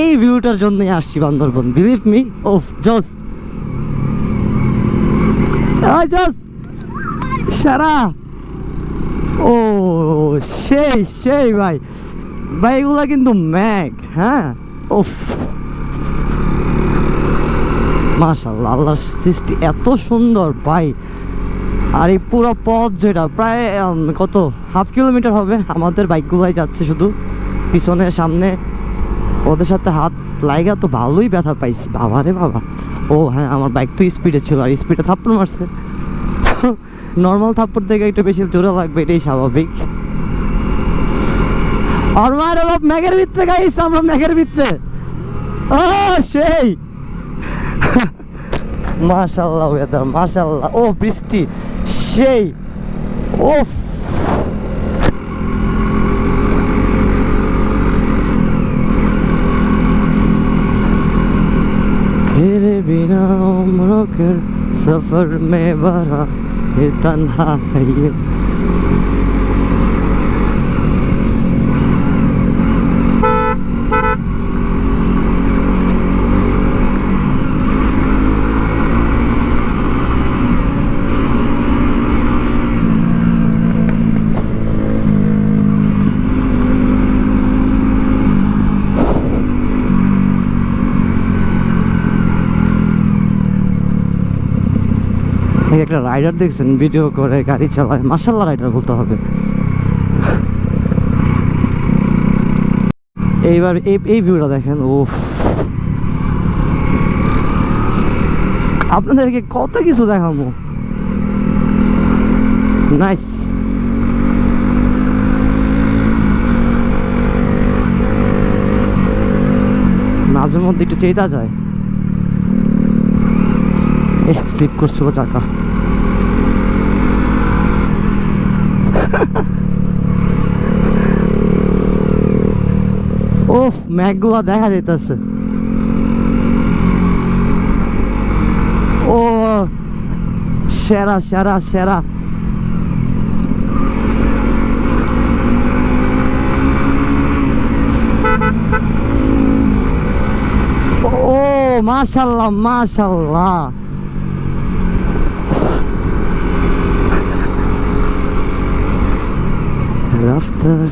এই ভিউটার জন্যই আসছি বান্দরবন, বিলিভ মি। ওফ জস জস সারা। ও সেই সেই ভাই ভাই, এগুলা কিন্তু ম্যাগ। হ্যাঁ ওফ মাশাআল্লাহ, আল্লাহর সৃষ্টি এত সুন্দর ভাই। আর এই পুরো পথ যেটা প্রায় কত হাফ কিলোমিটার হবে, আমাদের বাইকগুলাই যাচ্ছে শুধু পিছনে সামনে। ওদের সাথে হাত লাগা তো ভালোই ব্যথা পাইছি, বাবা রে বাবা। ও হ্যাঁ, আমার বাইক তো স্পিডে ছিল, আর স্পিডে থাপ্পড় মারছে। নর্মাল থাপ্পড় থেকে একটু বেশি জোরে লাগবে, এটাই স্বাভাবিক। আর মারে বাপ, ম্যাগের ভিতরে গাইস, আমরা ম্যাগের ভিতরে। ও সেই মাশাআল্লাহ ওয়েদার, মাশাআল্লাহ। ও বৃষ্টি সেই। ওফ तेरे बिना उम्र कर सफर में बड़ा ये तन्हा है ये। একটা রাইডার দেখছেন ভিডিও করে গাড়ি চালায়, মাশাআল্লাহ রাইডার বলতে হবে। এইবার এই ভিউটা দেখেন। ওফ, আপনাদেরকে কত কিছু দেখাবো। নাইস। মাঝে মধ্যে একটু চেতা যায়। স্লিপ করছিল চাকা। ওফ, ম্যাগগুলা দেখা যাইতেছে। ও সেরা সেরা সেরা। ও মাশাআল্লাহ মাশাআল্লাহ। রাফতার